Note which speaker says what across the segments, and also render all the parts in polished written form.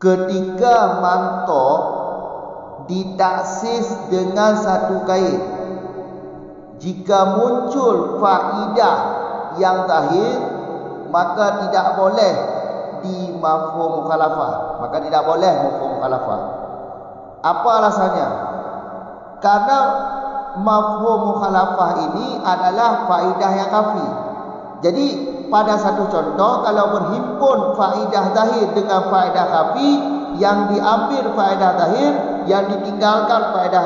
Speaker 1: ketika mantok ditaksis dengan satu kait, jika muncul faedah yang zahir, maka tidak boleh di mafhum mukhalafah. Maka tidak boleh mafhum mukhalafah. Apa alasannya? Karena mafhum mukhalafah ini adalah faedah yang kafi. Jadi pada satu contoh, kalau berhimpun faedah zahir dengan faedah kafi, yang diambil faedah zahir, yang ditinggalkan faedah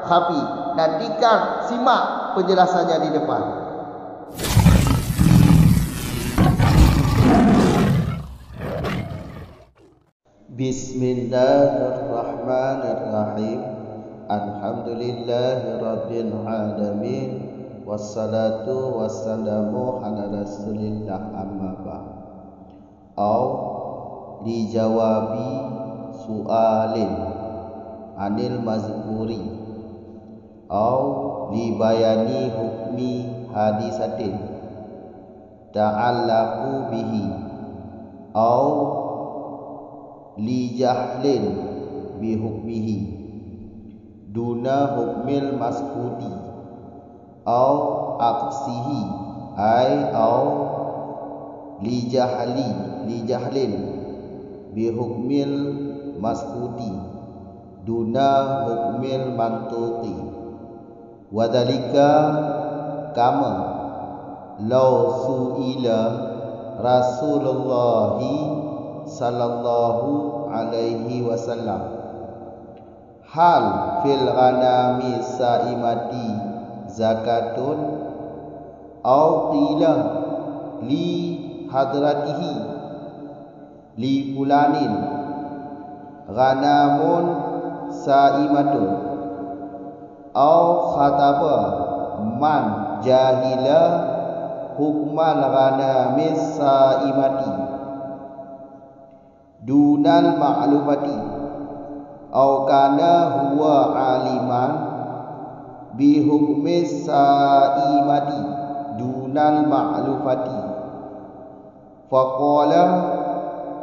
Speaker 1: kafi. Nantikan simak penjelasannya di depan. Bismillahirrahmanirrahim. Alhamdulillahirabbil alamin. Wassalatu wassalamu ala rasulillah, amma ba'd. Au li jawabi su'alin anil mazkuri, au li bayani hukmi hadisatin ta'allaqu bihi, au li jahlin bi hukmihi duna hukmil maskudi, au aqsihi ay au li jahlin bi hukmil maskudi duna hukmil mantuqi. Wadhalika kama law su'ila Rasulullah sallallahu alaihi wasallam hal fil ghanami sa'imati zakatun, au qila li hadratihi li fulanin ghanamun sa'imatun, au khataba man jahila hukmal ghanamis sa'imati dunal ma'lumati, au kana huwa aliman bi hukmis sa'imati dunal ma'lufati, faqala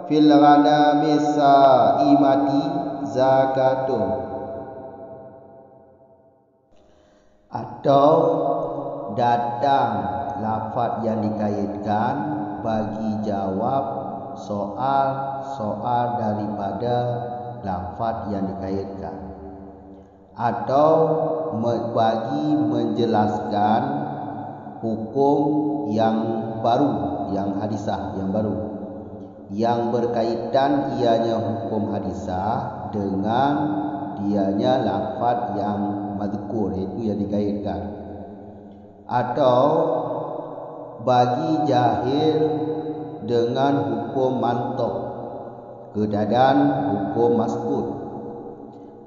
Speaker 1: fil ghanamis sa'imati zakatun. Atau datang lafaz yang dikaitkan bagi jawab soal daripada lafaz yang dikaitkan, atau bagi menjelaskan hukum yang baru, yang hadisah yang baru, yang berkaitan ianya hukum hadisah dengan dianya lafaz yang mazkur, itu yang dikaitkan, atau bagi jahil dengan hukum mantok, keadaan hukum maskut,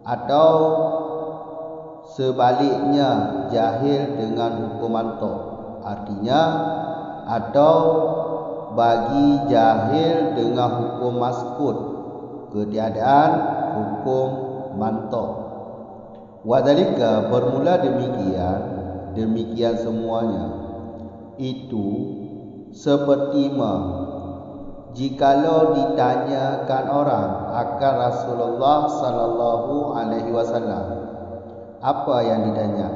Speaker 1: atau sebaliknya jahil dengan hukum mantok, artinya atau bagi jahil dengan hukum maskut, keadaan hukum mantok. Wadhalika bermula demikian semuanya itu seperti jikalau ditanyakan orang akan Rasulullah sallallahu alaihi wasallam, apa yang ditanya?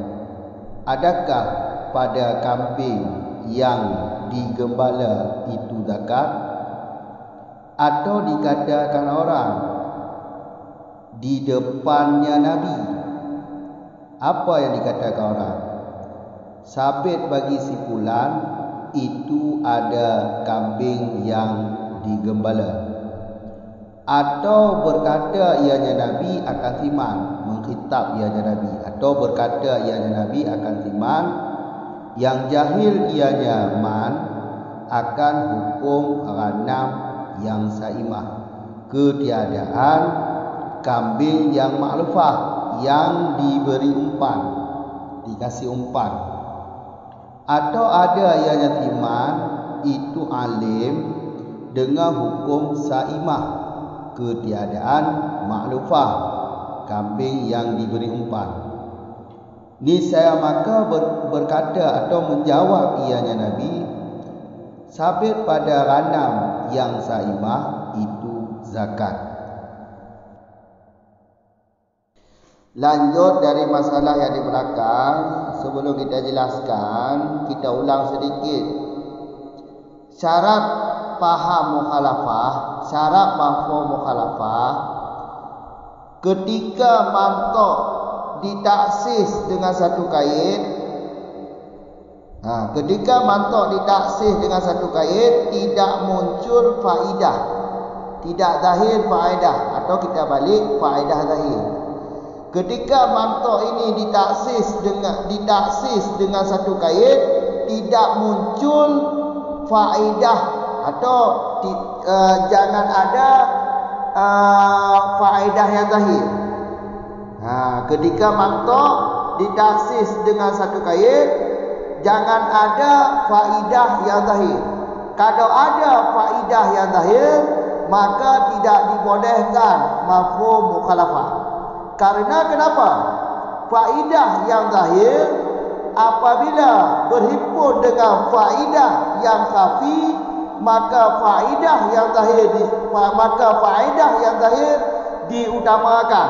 Speaker 1: Adakah pada kambing yang digembala itu zakat? Atau dikatakan orang di depannya Nabi, apa yang dikatakan orang? Sabit bagi si fulan itu ada kambing yang digembala. Atau berkata ianya Nabi akan siman, mengkhitab ianya Nabi, atau berkata ianya Nabi akan siman, yang jahil ianya man akan hukum ghanam yang saimah, ketiadaan kambing yang ma'lufah, yang diberi umpan, dikasih umpan. Atau ada ianya siman itu alim dengan hukum saimah, ketiadaan ma'lufah, kambing yang diberi umpan. Niscaya maka berkata atau menjawab ianya Nabi, sabit pada ghanam yang saimah itu zakat. Lanjut dari masalah yang di belakang, sebelum kita jelaskan, kita ulang sedikit. Syarat faham mukhalafah, syarat mafhum mukhalafah, ketika mantok ditaksis dengan satu kait. Ketika mantok ditaksis dengan satu kait, tidak muncul faedah, tidak zahir faedah, atau kita balik faedah zahir. Ketika mantok ini ditaksis dengan satu kait, tidak muncul faedah atau jangan ada faedah yang zahir. Ketika mantok ditaksis dengan satu kait, jangan ada faedah yang zahir. Kalau ada faedah yang zahir, maka tidak dibolehkan mafhum mukhalafah. Karena kenapa? Faedah yang zahir apabila berhimpun dengan faedah yang khafi, maka faedah yang zahir diutamakan,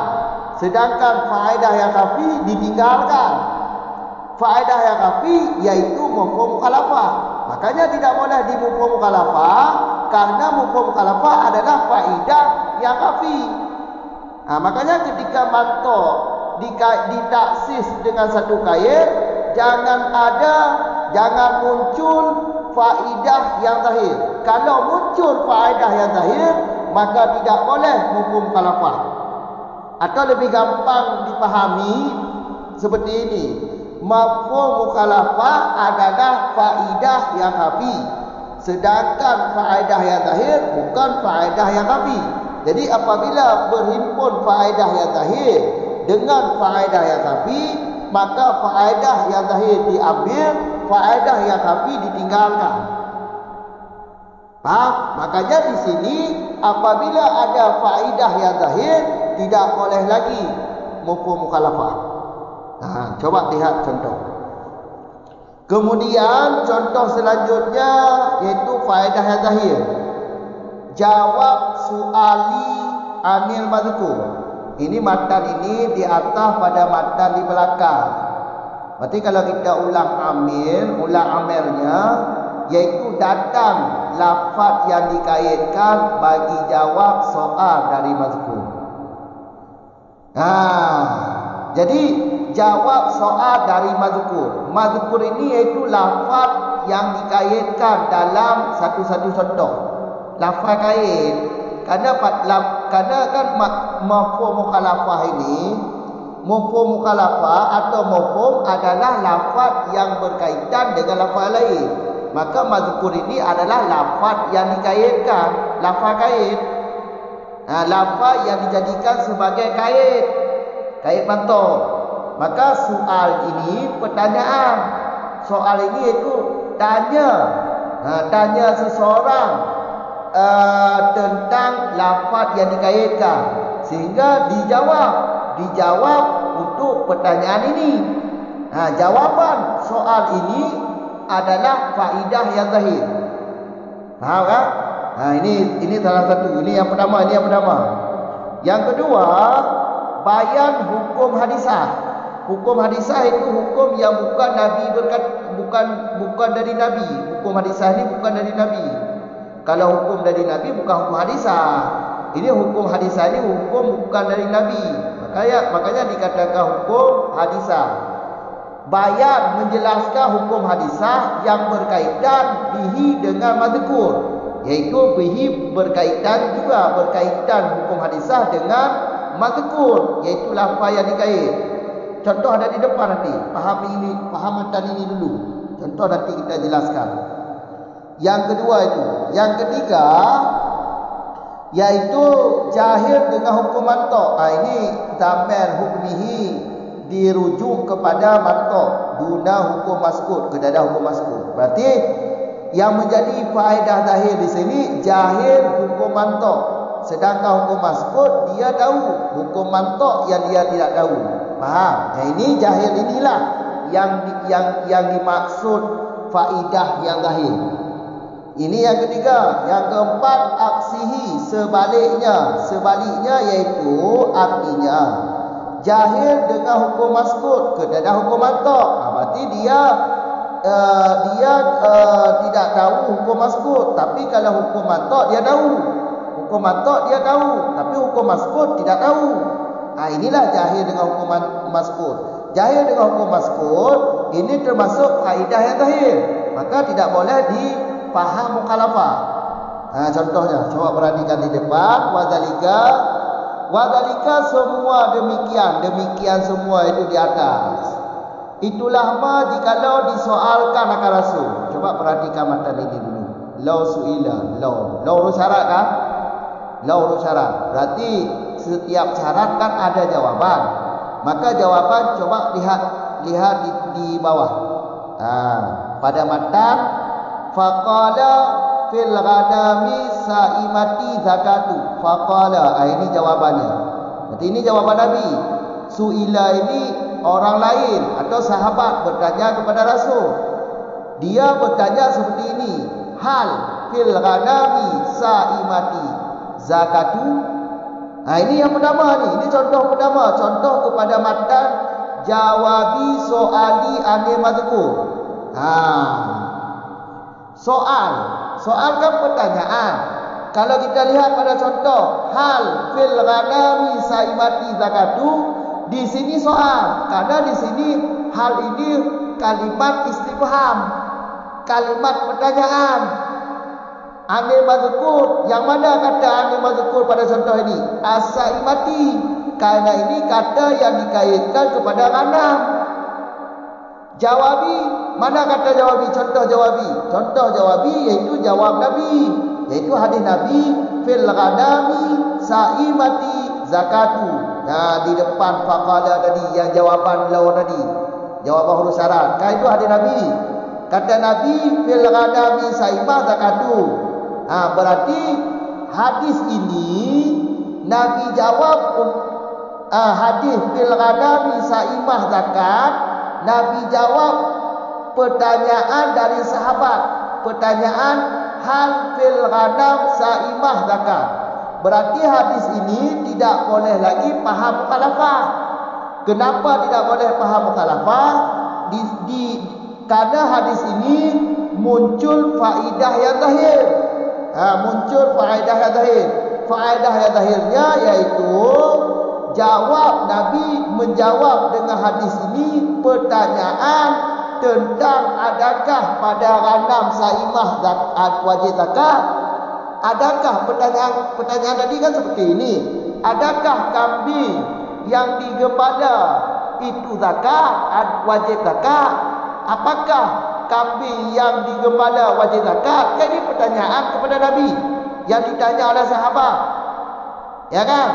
Speaker 1: sedangkan faedah yang khafi ditinggalkan. Faedah yang khafi yaitu mafhum mukhalafah. Makanya tidak boleh di mafhum mukhalafah, karena mafhum mukhalafah adalah faedah yang khafi. Makanya ketika mantok ditaksis dengan satu kait, jangan muncul faedah yang zahir. Kalau muncul faedah yang zahir, maka tidak boleh mafhum mukhalafah. Atau lebih gampang dipahami seperti ini. Mafhum mukhalafah adalah faedah yang khafi, sedangkan faedah yang zahir bukan faedah yang khafi. Jadi apabila berhimpun faedah yang zahir dengan faedah yang khafi, maka faedah yang zahir diambil, faedah yang khafi ditinggalkan. Faham? Makanya di sini apabila ada faedah yang zahir, tidak boleh lagi mafhum mukhalafah. Coba lihat contoh. Kemudian contoh selanjutnya yaitu faedah yang zahir. Jawab suali anil mazkur. Ini matan ini di atas pada matan di belakang. Berarti kalau kita ulang amirnya, yaitu datang lafaz yang dikaitkan bagi jawab soal dari mazkur. Jadi jawab soal dari mazkur. Mazkur ini yaitu lafaz yang dikaitkan dalam satu-satu contoh. Lafaz kait. Karena kan mafhum mukhalafah ini, mafhum mukhalafah atau mafhum adalah lafaz yang berkaitan dengan lafaz lain. Maka mazkur ini adalah lafaz yang dikaitkan, lafaz kait. Lafaz yang dijadikan sebagai kait mantok. Maka soal ini pertanyaan. Soal ini itu tanya seseorang tentang lafaz yang dikaitkan, sehingga dijawab untuk pertanyaan ini. Jawapan soal ini adalah faedah yang zahir. Faham kan? Ini salah satu. Ini yang pertama. Yang kedua, bayan hukum hadisah. Hukum hadisah itu hukum yang bukan Nabi bukan dari Nabi. Hukum hadisah ini bukan dari Nabi. Kalau hukum dari Nabi bukan hukum hadisah. Ini hukum hadisah ini hukum bukan dari Nabi. Makanya dikatakan hukum hadisah. Bayan menjelaskan hukum hadisah yang berkaitan bihi dengan mazkur, yaitu bihi berkaitan hukum hadisah dengan mazkur, yaitu lafaz yang dikait. Contoh ada di depan nanti. Pahamatan ini dulu. Contoh nanti kita jelaskan. Yang kedua itu. Yang ketiga yaitu jahil dengan hukum mantok. Ini damir hukmihi dirujuk kepada mantok, duna hukum maskut, kedada hukum maskut. Berarti yang menjadi faedah zahir di sini jahil hukum mantok, sedangkan hukum maskut dia tahu hukum mantok yang dia tidak tahu. Faham? Ini jahil inilah yang dimaksud faedah yang zahir. Ini yang ketiga. Yang keempat, aksihi, sebaliknya yaitu artinya jahil dengan hukum maskut, kedadah hukum mantok. Berarti dia tidak tahu hukum maskut. Tapi kalau hukum mantok dia tahu. Hukum mantok dia tahu, tapi hukum maskut tidak tahu. Inilah jahil dengan hukum maskut. Jahil dengan hukum maskut ini termasuk faedah yang zahir, maka tidak boleh difaham mukhalafah. Contohnya, coba perhatikan di depan. Wadalika semua demikian semua itu di atas. Itulah ma jikalau disoalkan akan Rasul. Coba perhatikan matan ini dulu. Lau su'ila, lau huruf syarat kan? Lau huruf syarat. Berarti setiap syarat kan ada jawaban. Maka jawaban coba lihat di bawah. Pada matan faqala fil ghanami saimati zakatu. Faqala, ini jawabannya. Berarti ini jawaban Nabi. Su'ila ini orang lain atau sahabat bertanya kepada Rasul. Dia bertanya seperti ini. Hal fil ghanami saimati zakatu. Ini yang pertama ni. Ini contoh pertama. Contoh kepada matan jawabi soali ane mazkur. Soal kan pertanyaan. Kalau kita lihat pada contoh hal fil ghanami saimati zakatu, di sini soal. Karena di sini hal ini kalimat istifham, kalimat pertanyaan. Ane mazkur, yang mana kata ane mazkur pada contoh ini? As-saimati. Karena ini kata yang dikaitkan kepada ghanam. Jawabi, mana kata jawabi? Contoh jawabi. Contoh jawabi iaitu jawab Nabi, iaitu hadis Nabi fil ghanami saimati zakatu. Di depan faqala tadi, yang jawaban lau tadi, jawaban huruf syarat. Kan itu hadis Nabi. Kata Nabi fil ghanami saimah zakatu. Berarti hadis ini Nabi jawab hadis fil ghanami saimah zakat. Nabi jawab pertanyaan dari sahabat. Pertanyaan hal fil ghanam saimah zakat. Berarti hadis ini tidak boleh lagi faham mukhalafah. Kenapa tidak boleh faham mukhalafah? Karena hadis ini muncul faedah yang zahir. Muncul faedah yang zahir. Faedah yang zahirnya yaitu jawab Nabi menjawab dengan hadis ini pertanyaan tentang adakah pada ghanam saimah wajib zakat. Adakah pertanyaan tadi kan seperti ini. Adakah kambing yang digembala itu zakat, wajib zakat? Apakah kambing yang digembala wajib zakat? Jadi pertanyaan kepada Nabi yang ditanya oleh sahabat. Ya kan?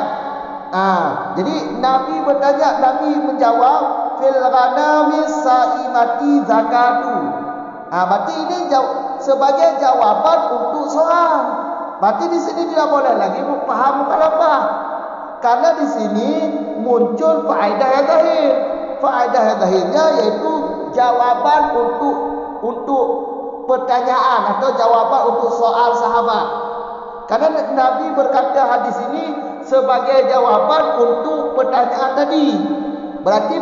Speaker 1: Jadi Nabi bertanya, Nabi menjawab fil ghanami saimati zakatu. Berarti ini sebagai jawaban untuk soal. Berarti di sini tidak boleh lagi faham mukhalafah. Karena di sini muncul faedah yang zahir. Faedah yang zahirnya yaitu jawaban untuk pertanyaan atau jawaban untuk soal sahabat. Karena Nabi berkata hadis ini sebagai jawaban untuk pertanyaan tadi. Berarti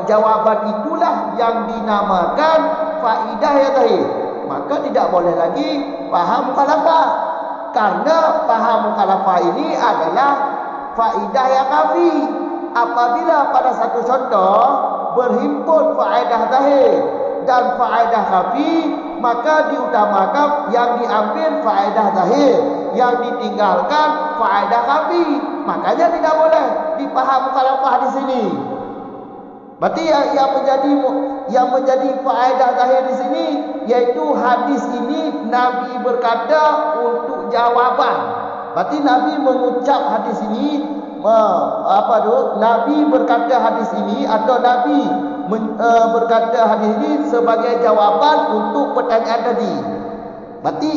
Speaker 1: jawaban itulah yang dinamakan faedah yang zahir. Maka tidak boleh lagi faham mukhalafah. Karena faham mukhalafah ini adalah faedah yang kafi. Apabila pada satu contoh berhimpun faedah zahir dan faedah kafi, maka diutamakan yang diambil faedah zahir, yang ditinggalkan faedah kafi. Makanya tidak boleh dipaham mukhalafah di sini. Berarti yang menjadi faedah zahir di sini yaitu hadis ini Nabi berkata untuk jawaban. Berarti Nabi mengucap hadis ini Nabi berkata hadis ini atau Nabi berkata hadis ini sebagai jawaban untuk pertanyaan tadi. Berarti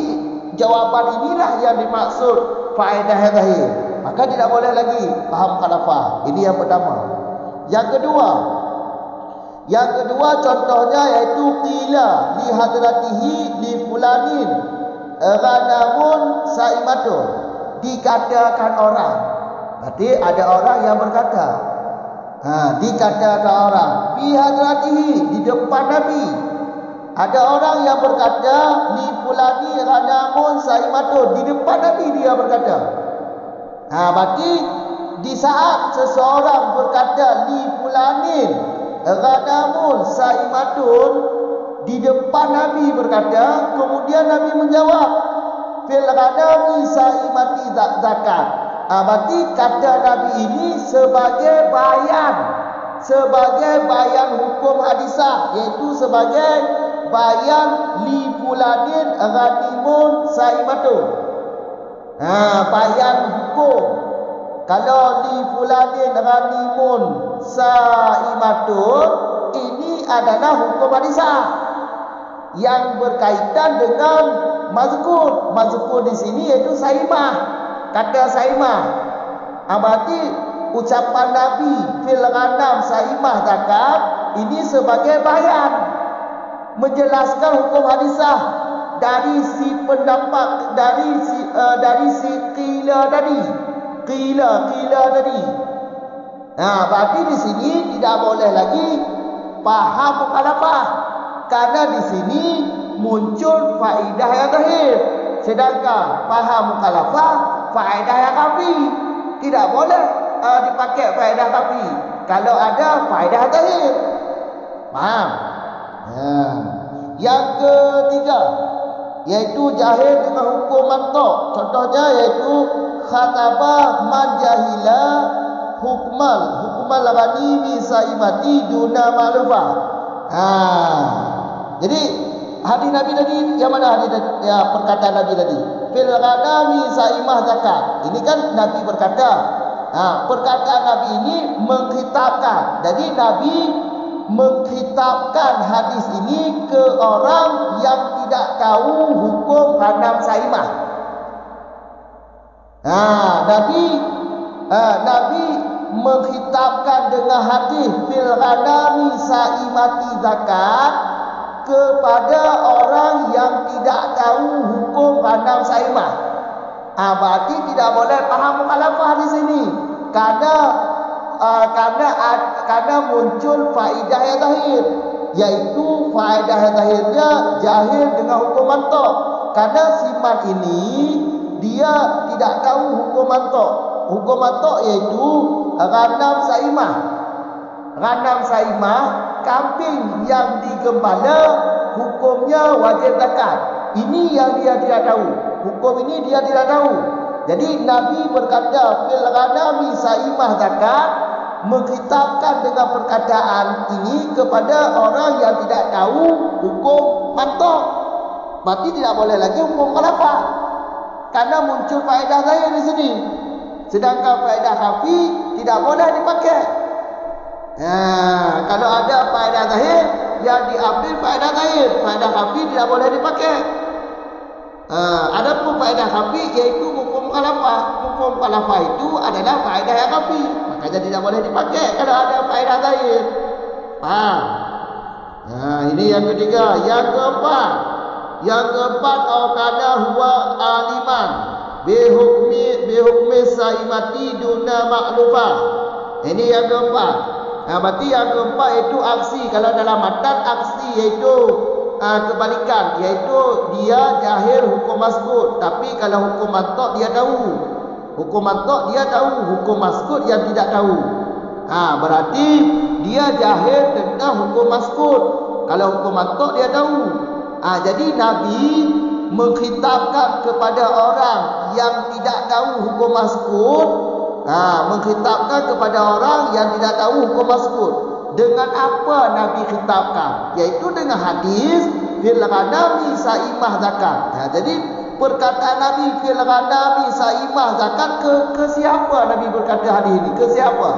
Speaker 1: jawaban inilah yang dimaksud faedah zahir. Maka tidak boleh lagi faham mukhalafah. Ini yang pertama. Yang kedua contohnya yaitu qila li hadratihi li fulanin ghanamun saimatun. Dikatakan orang. Berarti ada orang yang berkata Dikatakan orang fi hadratihi, di depan Nabi. Ada orang yang berkata li fulani ghanamun saimatun, di depan Nabi dia berkata. Berarti di saat seseorang berkata li fulanin ghanamun saimatun, di depan Nabi berkata, kemudian Nabi menjawab fil ghanami saimati zakat. Berarti kata Nabi ini sebagai bayan hukum hadisah, iaitu sebagai bayan li fulanin ghanimun saimatun. Bayan hukum. Kalau li fulanin ghanimun saimatun, ini adalah hukum hadisah yang berkaitan dengan mazkur. Mazkur di sini iaitu saimah. Kata saimah. Berarti ucapan Nabi fil ghanam saimah zakat ini sebagai bayan menjelaskan hukum hadisah dari si pendapat, dari si qila tadi. Berarti di sini tidak boleh lagi faham mukhalafah, karena di sini muncul faedah yang zahir, sedangkan faham mukhalafah faedah yang khafi. Tidak boleh dipakai faedah khafi kalau ada faedah zahir. Faham? Yang ketiga yaitu jahil dengan hukum mantuk. Contohnya yaitu khatabah man jahila hukmal ghanimi saimati duna ma'lufah. Jadi hadis Nabi tadi, yang mana hadis perkataan Nabi tadi? Fil ghanami saimah zakat. Ini kan Nabi berkata. Perkataan Nabi ini mengkhitabkan. Jadi Nabi mengkhitabkan hadis ini ke orang yang tidak tahu hukum ghanam saimah. Nabi mengkhitabkan dengan hadis fil ghanami saimati zakat kepada orang yang tidak tahu hukum ghanam saimah. Berarti tidak boleh faham mukhalafah di sini, karena muncul faedah yang zahir, yaitu faedah yang zahirnya jahil dengan hukum mantuk. Karena siman ini dia tidak tahu hukum mantuk. Hukum mantuk yaitu ghanam saimah. Ghanam saimah, kambing yang digembala, hukumnya wajib zakat. Ini yang dia tidak tahu. Hukum ini dia tidak tahu. Jadi Nabi berkata fil ghanami saimah zakat, mengkitabkan dengan perkataan ini kepada orang yang tidak tahu hukum mantuk. Berarti tidak boleh lagi hukum khalafah, karena muncul faedah zahir di sini. Sedangkan faedah khafi tidak boleh dipakai. Kalau ada faedah zahir, yang diambil faedah zahir. Faedah khafi tidak boleh dipakai. Adapun faedah khafi yaitu hukum khalafah. Hukum khalafah itu adalah faedah yang khafi, makanya tidak boleh dipakai kalau ada faedah zahir. Ini yang ketiga. Yang keempat awkana huwa aliman bihukmi saimati duna ma'lufah. Ini yang keempat. Berarti yang keempat itu aksi. Kalau dalam matan aksi yaitu kebalikan, yaitu dia jahil hukum maskut, tapi kalau hukum mantuk dia tahu. Hukum mantuk dia tahu, hukum maskut yang tidak tahu. Berarti dia jahil tentang hukum maskut. Kalau hukum mantuk dia tahu. Jadi Nabi mengkhitabkan kepada orang yang tidak tahu hukum maskut, mengkhitabkan kepada orang yang tidak tahu hukum maskut. Dengan apa Nabi khitabkan? Yaitu dengan hadis fil ghanami saimah zakat. Jadi perkataan Nabi fil ghanami saimah zakat ke siapa Nabi berkata hadis ini? Ke siapa?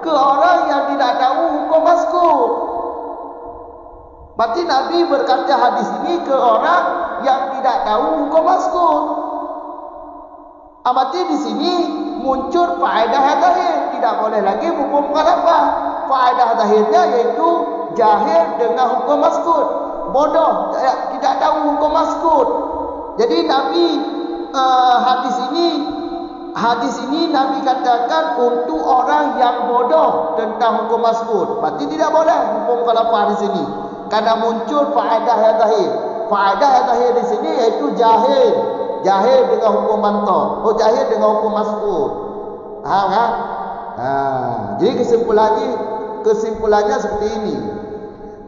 Speaker 1: Ke orang yang tidak tahu hukum maskut. Berarti Nabi berkata hadis ini ke orang yang tidak tahu hukum maskut. Berarti di sini muncul faedah yang zahir, tidak boleh lagi hukum khalafah. Faedah zahirnya yaitu jahil dengan hukum maskut, bodoh, tidak tahu hukum maskut. Jadi Nabi hadis ini Hadis ini Nabi katakan untuk orang yang bodoh tentang hukum mas'ud. Berarti tidak boleh hukum mukhalafah di sini. Karena muncul faedah yang zahir. Faedah yang zahir di sini iaitu jahil. Jahil dengan hukum mantuk. Oh, jahil dengan hukum mas'ud. Faham kan? Jadi kesimpulannya seperti ini.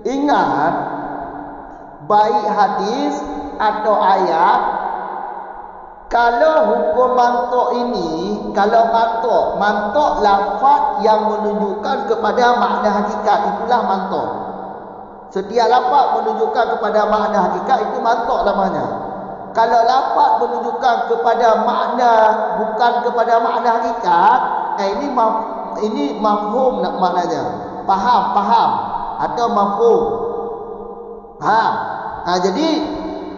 Speaker 1: Ingat, baik hadis atau ayat, kalau hukum mantuk ini, kalau mantuk lafaz yang menunjukkan kepada makna hakikat, itulah mantuk. Setiap lafaz menunjukkan kepada makna hakikat, itu mantuk namanya. Kalau lafaz menunjukkan kepada makna, bukan kepada makna hakikat, ini mafhum maknanya. Faham atau mafhum. Faham? Jadi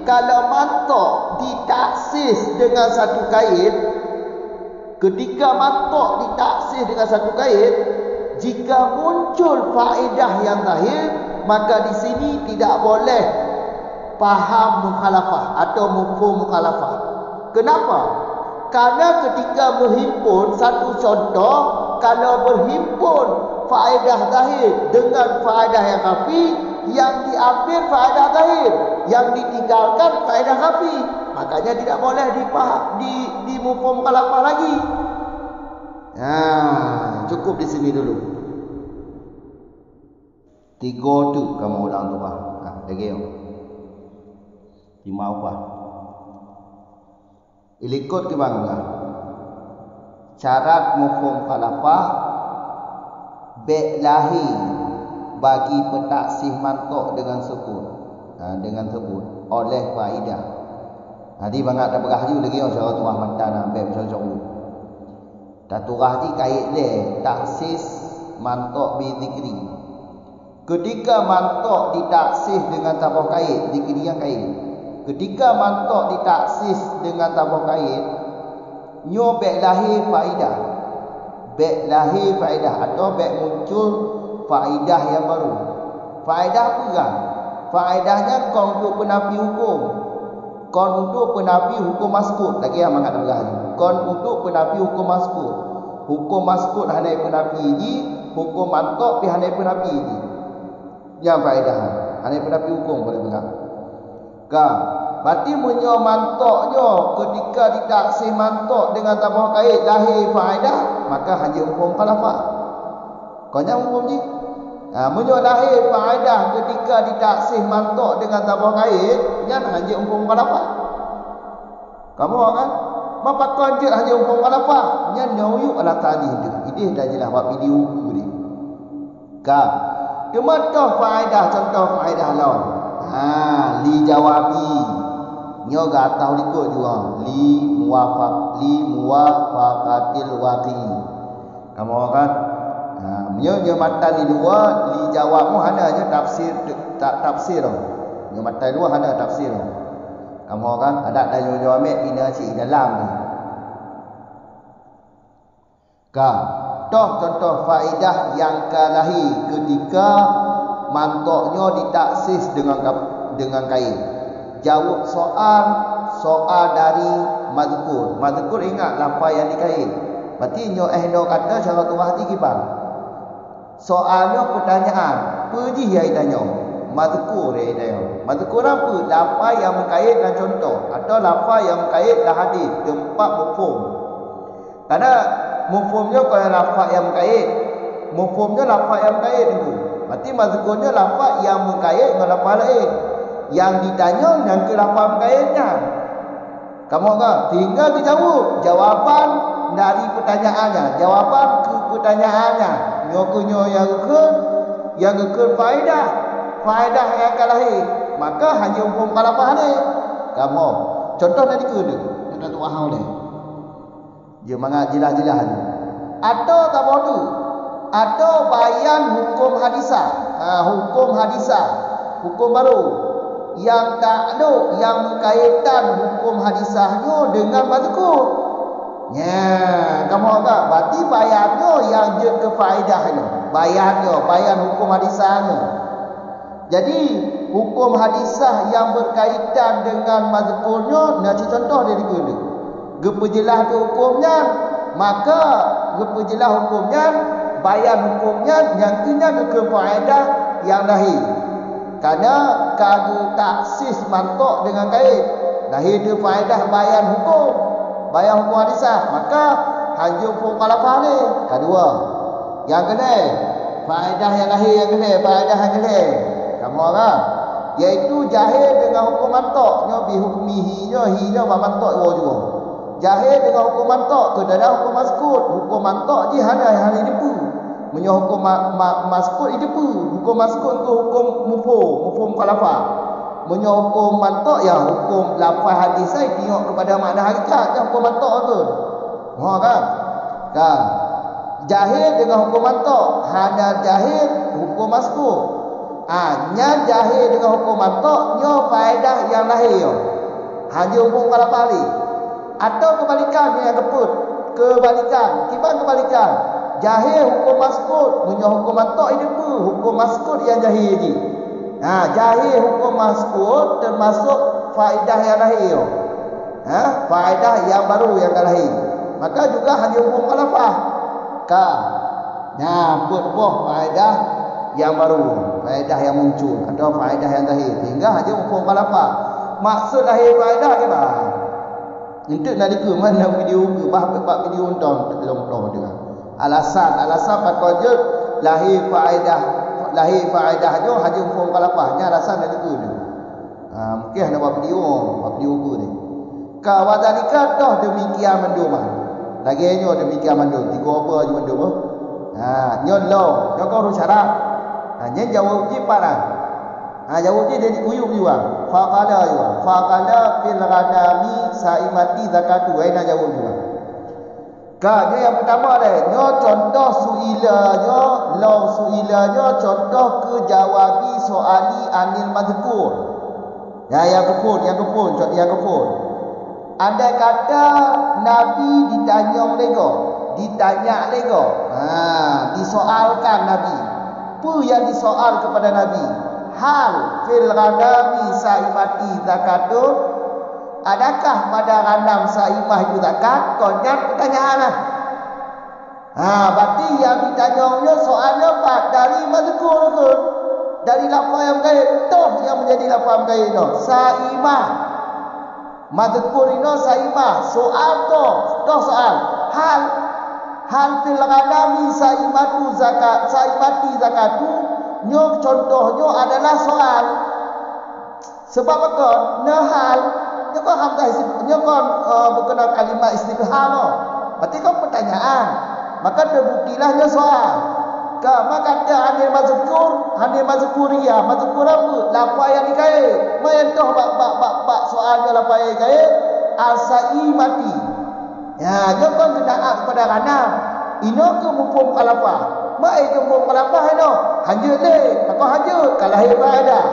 Speaker 1: kalau mantuk ditaksis dengan satu kait, ketika mantuk ditaksis dengan satu kait, jika muncul faedah yang zahir, maka di sini tidak boleh faham mukhalafah atau mafhum mukhalafah. Kenapa? Karena ketika menghimpun, satu contoh, kalau berhimpun faedah zahir dengan faedah yang khafi, yang diambil faedah zahir, yang ditinggalkan faedah khafi, makanya tidak boleh di mafhum mukhalafah lagi. Cukup di sini dulu. 3 tu kamu ulang tu bah. Lagi yo. 5 apa? Ilikut ke bangga. Syarat mafhum mukhalafah lahi bagi pentaksih mantuk dengan sebut oleh faedah. Jadi banyak tak berahju lagi orang tuah mantan ambil macam-macam. Taturah di kait dia taksis mantuk bi zikri. Ketika mantuk ditaksis dengan tabah kait, zikri yang kait. Ketika mantuk ditaksis dengan tabah kait, nyo bek lahir faedah. Bek lahir faedah atau bek muncul faedah yang baru. Faedah apa kan? Faedahnya kau untuk penafi hukum. Kau untuk penafi hukum mas'ud. Lagi yang mangat berahli. Kau untuk penafi hukum mas'ud. Hukum mas'ud hanai penafi ini, hukum mantuk pi hanai penafi ini. Yang faedah hanai penafi hukum boleh pegang. Berarti menyo mantuknya ketika ditaksih mantuk dengan tabah kait lahir faedah, maka hanya hukum mukhalafah. Kau nyam hukum ni? Menyo lahir faedah ketika ditaksih mantuk dengan tabah kait, nya hanya hukum mukhalafah. Kamu kan? Mapa konjek hanya hukum mukhalafah, nya nyuyuk ala tali dia. Ini dah jelas buat video ni. Cuma contoh faedah lawan. Li jawabi. Nyo gatau likut juga. Li muwafaqatil waqi. Kamu kan? Nyo matan ni dua, li jawabmu hanya tafsir tafsir. Nyo matan dua hanya tafsir. Kamu kan ada dan nyo ambil bina si dalam ni. Contoh faedah yang kalahi ketika mantuknya ditaksis dengan kait. Jawab soal dari mazkur. Mazkur ingat lafaz yang dikait. Berarti nyo kata cara tu hati kibang. Soalnya pertanyaan, pergi ai tanya. Mazkur ai tanya. Mazkur apa? Lafaz yang berkait dengan contoh atau lafaz yang berkait dengan hadis, tempat mafhum. Karena mafhumnya kalau lafaz yang berkait, mafhumnya lafaz yang berkait dulu. Berarti mazkurnya lafaz yang berkait dengan lafaz lain. Yang ditanya yang ke lafaz berkaitnya. Kamu kan tinggal dijawab. Jawapan dari pertanyaannya, jawapan ke pertanyaannya. Nyokunyo yang ke faedah yang akan lahir. Maka hanya hukum mukhalafah ni. Kamu contoh dari ke ni. Contoh tu ahau ni. Dia mangat jelas-jelas ni. Atau tak bodoh. Atau bayan hukum hadisah. Hukum hadisah. Hukum baru. Yang tak ada yang berkaitan hukum hadisahnya dengan mazkur. Kamu agak berarti bayannya yang je ke faedahnya. Bayan hukum hadisahnya. Jadi hukum hadisah yang berkaitan dengan mazkurnya, nak contoh dia dikena. gepejelah tu hukumnya, maka gepejelah hukumnya, bayan hukumnya yang kena ke faedah yang lahir. Kerana kagak taksis mantok dengan kait, lahir tu faedah bayan hukum hadisah, maka hanya hukum kalafah ni. Kedua, yang kena faedah yang lahir, yang kena faedah yang kena kamu orang, iaitu jahil dengan hukum mantok nya bi hukmihi nya hina wa mantok juga. Jahil dengan hukum mantok ke dalam hukum maskut. Hukum mantok je hana depu. Menyo hukum maskut depu. Hukum maskut tu hukum mufhum kalafah. Menyo hukum mantok ya hukum lafaz hadis saya tengok kepada makna hakikat yang hukum mantok tu. Ha kan? Kan. Jahil dengan hukum mantok, hana jahil hukum maskut. Nya jahil dengan hukum mantok nya faedah yang lahir. Hanya hukum kalafah ni. Atau kebalikan yang keput. Kebalikan. Tiba kebalikan. Jahil hukum maskut. Punya hukum mantok itu pun. Hukum maskut yang jahil ni. Jahil hukum maskut termasuk faedah yang lahir. Faedah yang baru yang akan lahir. Maka juga hanya hukum kalafah. Put faedah yang baru. Faedah yang muncul. Atau faedah yang lahir. Sehingga hanya hukum kalafah. Maksud lahir faedah ke apa? Untuk nalika mana video ke bah video untung telom dia. Alasan pakai je lahir faedah je haji hukum kalafah nya alasan nalika tu. Mungkin nak buat video ke ni. Ka wadalika dah demikian menduma. Lagi nyo demikian mandum. Tiga apa je mandum ah. Nyo lo, nyo kau syarat. Nyo jawab je parah. Jawab dia dari uyuk juga. Faqala fil ghanami saimati zakatu. Aina jawab juga. Dia yang pertama dia, nyo contoh suilanya, contoh ke jawabi soali anil mazkur. Yang kepun. Andai kata Nabi ditanya lego. Disoalkan Nabi. Apa yang disoal kepada Nabi? Hal fil ghanami saimati zakatun, adakah pada ghanam saimah itu zakat? Konyak pertanyaan lah. Berarti yang ditanyanya soalnya Pak dari mazkur ke? Dari lafaz yang kait toh yang menjadi lafaz kait no saimah. Mazkur ini saimah. Soal toh soal. Hal fil ghanami saimatu zakat saimati zakatu. Nyo contohnya adalah soal. Sebab apa? Nahal. Nyo kan hamzah nyo kan berkenaan kalimat istifham. Berarti kan pertanyaan. Maka terbuktilah nyo soal. Maka kata anil mazkuriyah. Mazkur apa? Lafaz yang dikait. Mentoh bak soalnya lafaz yang dikait. Al-saimati. Nyo kan kenaan kepada ghanam. Ino ke mufhum kalafah. Mak itu pun kalafah ino. Hanya le, aku hanya kalau hai faedah.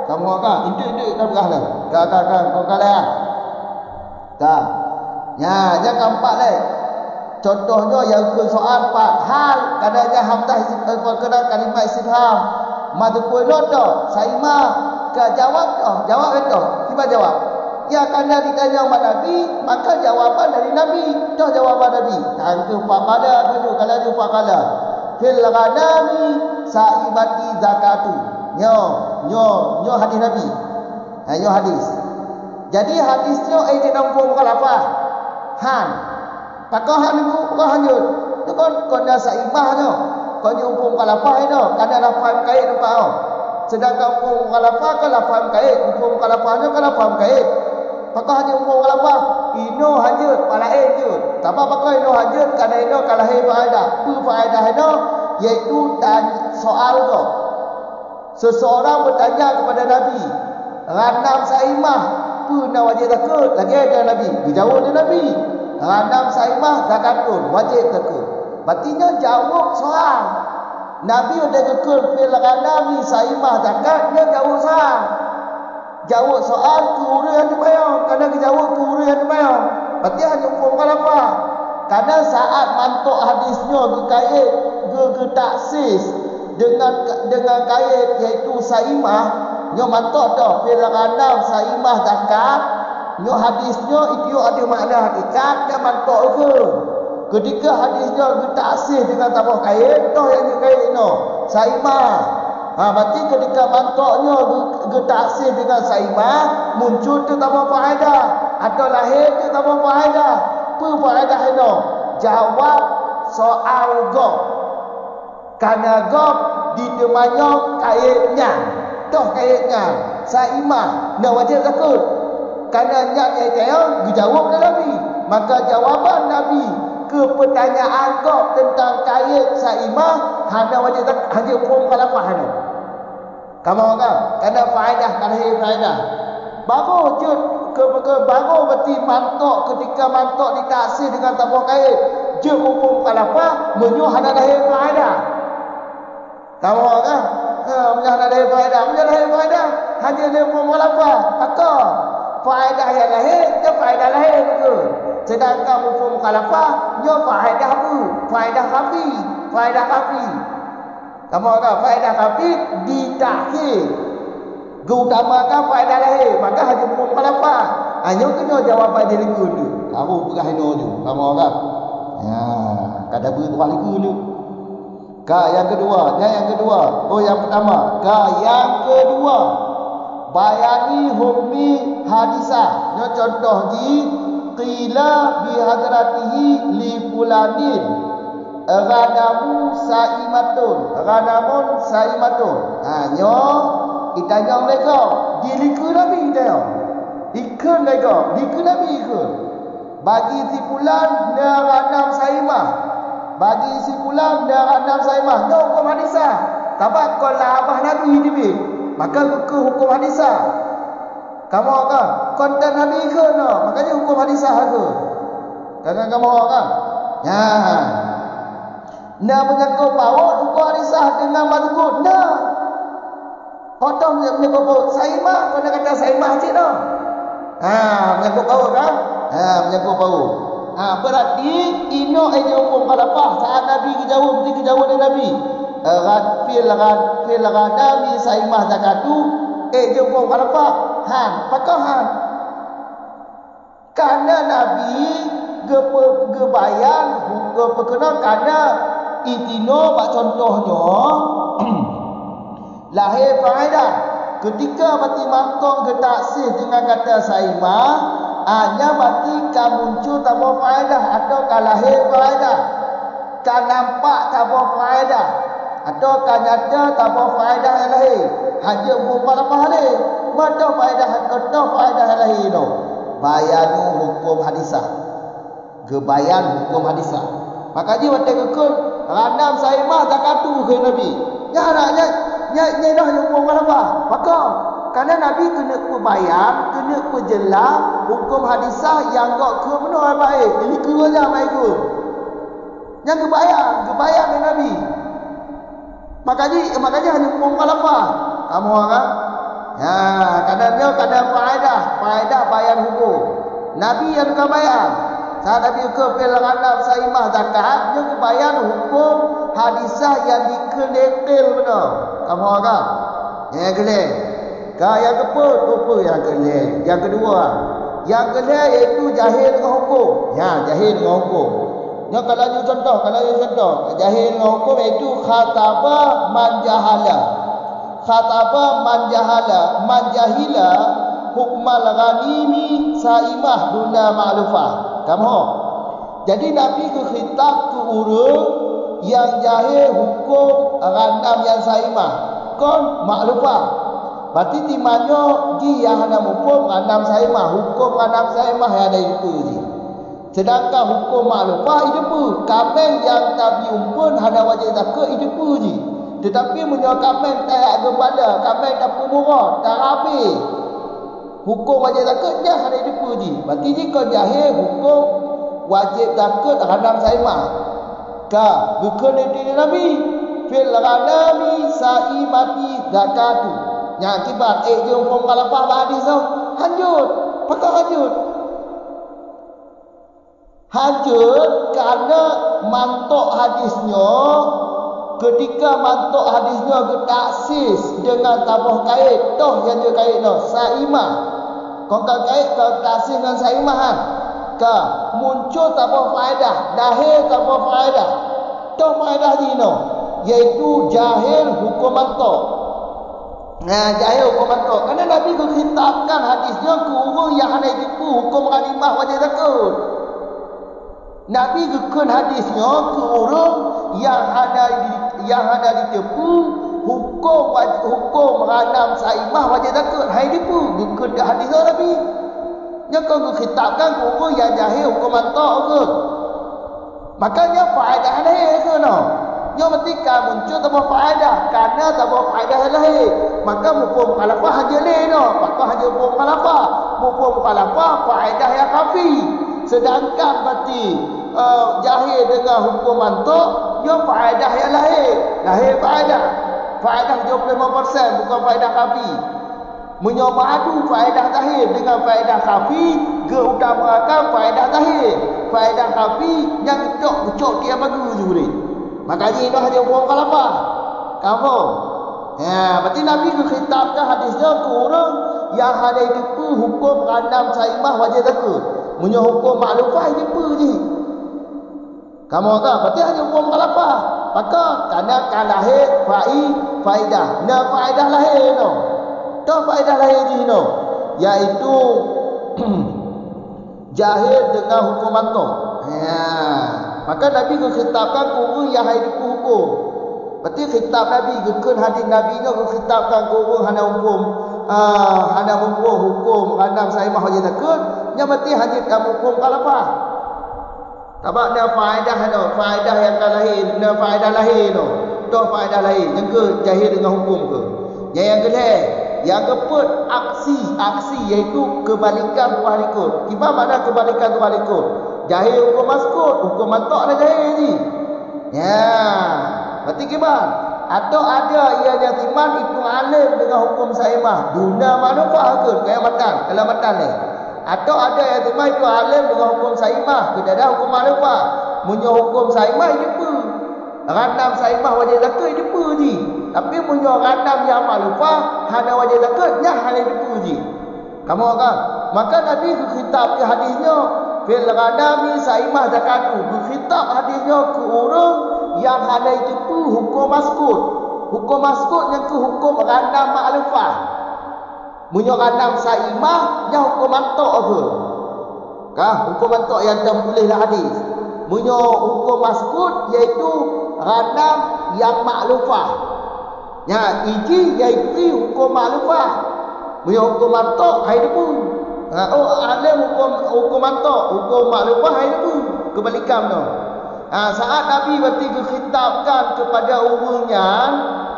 Speaker 1: Kamu kan indik dah berahlah. Kan kau kalah. Dah. Jangan keempat le. Contohnya yang ke soal 4 hal kadangnya hamzah kena kalimat istifham. Madhkur noto, saimah ke jawab itu. Tiba jawab. Ya karena ditanya oleh Nabi, maka jawaban dari Nabi. Dah jawaban Nabi. Itu faqala tu kalau tu faqala. Fil ghanami saibati zakatu. Nyo hadis Nabi. Nyo hadis. Jadi hadisnya ayat 60 kalafah. Pakai itu hanyut. Itu kan dah saibahnya. Kau ni hukum kalafah itu. Karena lafaz kait nampak. Sedangkan hukum kalafah kan lafaz kait. Hukum kalafahnya kan lafaz kait. Pakai hanya hukum kalafah. Ino hanyut. Palain je. Tapi pakai ino hanyut. Kerana ino kalahi faedah. Faedah ino iaitu soal tu. Seseorang bertanya kepada Nabi. Ghanam saimah. Apa nak wajib takut? Lagi ada Nabi. Dijawab dia Nabi. Ghanam saimah zakatun. Wajib takut. Berartinya jawab soal. Nabi udah gekul fil ghanami saimah zakat. Dia jawab soal. Jawab soal kuri yang dibayang. Kerana jawab kuri yang dibayang. Berarti hanya hukum kalafah. Karena saat mantuk hadisnya kait ke taksis dengan kait iaitu saimah. Nyo mantuk dah fil ghanam saimah zakat. Nyo hadisnya itu ada makna hakikat dan mantok ke. Ketika hadisnya taksih dengan tabah kait, toh yang kait no saimah. Berarti ketika mantoknya taksih dengan saimah, muncul tu tabah faedah atau lahir tu tabah faedah. Apa faedah no? Jawab soal gob. Karena gob ditemanya kaitnya. Toh kaitnya saimah. Nak wajib takut. Karena nyatnya dijawab oleh Nabi. Maka jawaban Nabi ke pertanyaan kau tentang kait saimah hanya wajib hanya hukum khalafah hanya. Kamu kan? Karena faedah faedah. Baru je baru berarti mantok ketika mantok ditaksir dengan tabung kait. Je hukum khalafah menyuh hanya lahir faedah. Kamu kan? Menyuh hanya lahir faedah. Menyuh lahir faedah hanya lahir hukum khalafah. Maka faedah yang lahir dia faedah lahir ke. Sedangkan hukum khalafah dia faedah apa? Faedah khafi. Faedah khafi. Kamu kan faedah khafi ditakhir. Keutamakan faedah lahir. Maka hanya hukum khalafah. Hanya kena jawapan diri dulu. Kamu pegah dulu. Kamu kan. Ya, kada bertuah lagi dulu. Yang kedua, yang pertama, yang kedua. Bayani hukmi hadisah. Nya contoh di qila bi hadratihi li fulanin ghanamun saimatun. Nya itanya mereka diliku Nabi dia. Ikun mereka, dikun Nabi ikun. Bagi si fulan dia ghanam saimah. Bagi si fulan dia ghanam saimah. Nya hukum hadisah. Tabak kalau abah Nabi ni. Maka ke hukum hadisah. Kamu kan konten Nabi ke no, makanya hukum hadisah ke. Jangan kamu kan. Ya. Nak menyangkut bawa hukum hadisah dengan mazkur. Nah. Potong menyangkut saimah, kau nak kata saimah cik dah. Menyangkut bawa kan? Menyangkut bawa. Berarti ino aja hukum khalafah. Saat Nabi dijawab dari Nabi. Fil ghanami saimah zakatu hukum khalafah pakahan. Karena Nabi gebayan berkenaan karena itino bak contohnya lahir faedah ketika mati mantong getaksih dengan kata saimah hanya mati kan muncul tambah faedah atau kan lahir faedah kan nampak tambah faedah atau kan nyata tambah faedah yang lahir hanya hukum khalafah lahir mata faedah atau faedah yang lahir no bayanu hukum hadisah gebayan hukum hadisah makanya waktu kekul ranam saimah zakatu ke Nabi ya anaknya dah hukum khalafah maka karena Nabi kena berbayan kena berjelas hukum hadisah yang gak ke benar baik ini kerja baik ke yang gebayan dengan Nabi makanya hanya hukum khalafah kamu kan ya kadang faedah bayan hukum Nabi yang ke bayan saat Nabi ke fil ghanam saimah zakat dia ke bayan hukum hadisah yang dikenetil benar kamu kan yang geleh yang apa yang kedua yang geleh iaitu jahil dengan hukum jahil dengan hukum. Yang kalau you contoh jahil dengan hukum iaitu khataba man jahila hukmal ghanimi saimah duna ma'lufah. Kamu. Jadi Nabi ke khitab ke urang yang jahil hukum ghanam yang saimah kon ma'lufah. Berarti timanya dia hana hukum ghanam saimah, hukum ghanam saimah yang ada itu je. Sedangkan hukum ma'lufah itu pun kambing yang Nabi umpun hana wajib zakat itu pun je. Tetapi menyo kambing tak kepada kambing tak murah, tak habis. Hukum wajib zakatnya hana itu pun je. Berarti jika jahil hukum wajib zakat ghanam saimah. Bukan itu Nabi fil ghanami saimati zakatu. Yang akibat je hukum khalafah hadis tu hanjut. Pakak hanjut kerana mantok hadisnya ketika mantok hadisnya taksis dengan tabah kait toh yang dia kait no saimah Kau kait kau tasih dengan saimahan. Ka muncul tanpa faedah, lahir tanpa faedah. Toh faedah dino, yaitu jahil hukum mantok. Nah, jahil hukum mantok. Karena Nabi khitabkan hadisnya ke orang yang hendak tipu hukum ghanimah wajib zakat. Nabi gekun hadisnya ke orang yang hendak ditipu hukum ghanam saimah wajib zakat. Hai tipu gekun ke hadisnya Nabi. Yang kau khitabkan ke orang yang jahil hukum mantok ke. Makanya faedah lahir ke no. Yang ketika muncul tanpa faedah, karena tanpa faedah lahir, maka mufhum mukhalafah hanya leh no. Maka hanya mufhum mukhalafah. Mufhum mukhalafah faedah yang kafi. Sedangkan berarti jahil dengan hukum mantuk, yang faedah yang lahir. Lahir faedah. Faedah 25% bukan faedah kafi. Menyoba adu faedah zahir dengan faedah kafi, keutamakan faedah zahir. Faedah kafi yang kecok dia bagus je boleh. Makanya ini hanya hukum mukhalafah. Kamu. Ya, berarti Nabi khitabkan hadisnya ke orang yang ada tipu hukum ghanam saimah wajib zakat. Punya hukum maklufah tipu je. Kamu tak? Berarti hanya hukum mukhalafah. Maka kerana kan lahir faedah. Nah faedah lahir no. Dah faedah lahir di no, yaitu jahil dengan hukum mantuk. Ya. Maka Nabi khitabkan orang yang hidup hukum. Berarti khitab Nabi gekun hadis Nabi nya khitabkan orang hana hukum ghanam saimah wajib zakat. Nya berarti hadis hukum mukhalafah. Sebab dia faedah no, faedah yang kan lahir, dia faedah lahir no. Dah faedah lahir, yang ke jahil dengan hukum ke. Yang kedua, yang keempat aksi iaitu kebalikan tuhalikut. Gimana mana kebalikan tuhalikut? Jahil hukum maskut, hukum mantuk ada jahil ni. Ya, berarti gimana? Atau ada ianya timan itu alim dengan hukum saimah dunia manufah ke kelamatan ni. Atau ada yang timan itu alim dengan hukum saimah ke ada hukum manufah. Punya hukum saimah itu ghanam saimah wajib zakat itu je. Tapi punya ghanam yang maklufah hana wajib zakat nya hal itu je. Kamu kan? Maka Nabi khitab ke hadisnya fil ghanami saimah zakatu. Khitab hadisnya ke orang yang hana itu hukum maskut. Hukum maskut yang ke hukum ghanam maklufah. Punya ghanam saimah nya hukum mantuk ke. Kah hukum mantuk yang tertulislah hadis. Punya hukum maskut iaitu ghanam yang maklufah. Ya, iki iaitu hukum maklufah. Punya hukum mantuk hai depu. Ada hukum mantuk, hukum maklufah hai depu. Kebalikan tu. Saat Nabi berarti khitabkan kepada umumnya,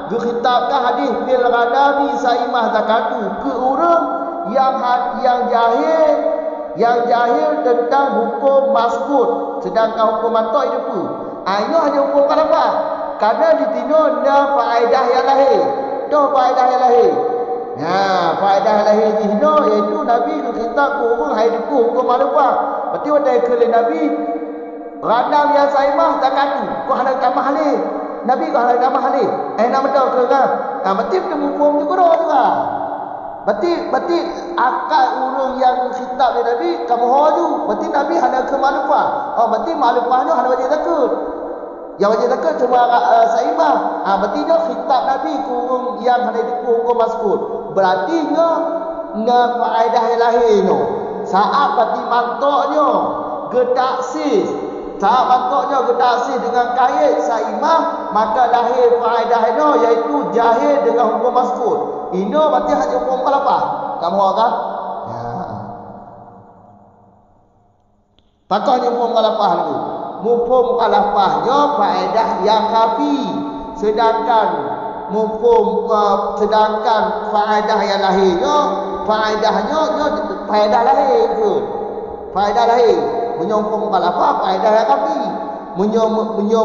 Speaker 1: khitabkan hadis fil ghanami saimah zakatu ke orang yang jahil tentang hukum maskut, sedangkan hukum mantuk hai depu. Ini hanya hukum mukhalafah. Karena ditino na faedah yang lahir. Dah faedah yang lahir. Ya, faedah yang lahir ditino iaitu Nabi khitab ke orang hidup hukum maklufah. Berarti wadai ke Nabi ghanam yang saimah zakatu. Kau hendak tambah halih. Nabi kau hendak tambah halih. Nak betul ke kan? Berarti bertemu hukum juga dah. Berarti akal orang yang khitab Nabi kamu haju. Berarti Nabi hendak ke maklufah. Berarti maklufahnya hendak wajib zakat. Yang wajib zakat cuma saimah. Berarti dia khitab Nabi ke orang yang ada di hukum maskut. Berarti dia faedah yang lahir no. Saat berarti mantuknya gedaksis. Saat mantuknya gedaksis dengan kait saimah, maka lahir faedah no iaitu jahil dengan hukum maskut. Ini berarti hanya hukum mukhalafah. Kamu kan? Ya. Pakainya hukum mukhalafah dulu. Mufhum mukhalafahnya faedah yang kafi, sedangkan faedah yang lahirnya faedah lahir ke faedah lahir. Punya mufhum mukhalafah faedah yang kafi, punya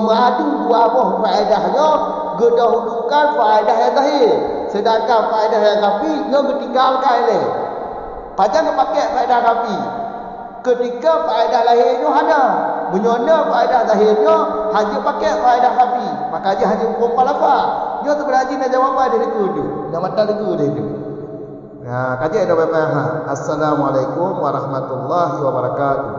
Speaker 1: mengadu dua buah faedahnya gedahulukan faedah yang lahir, sedangkan faedah yang kafi nya ditinggalkan oleh Pajang pakai faedah kafi. Ketika faedah lahirnya ada, menyona faedah lahirnya haji pakai faedah kafi. Maka haji hukum mukhalafah. Dia tu berhaji nak jawab apa dia deku tu. Nak mata deku dia tu. Ya, kaji ada Bapak. Assalamualaikum warahmatullahi wabarakatuh.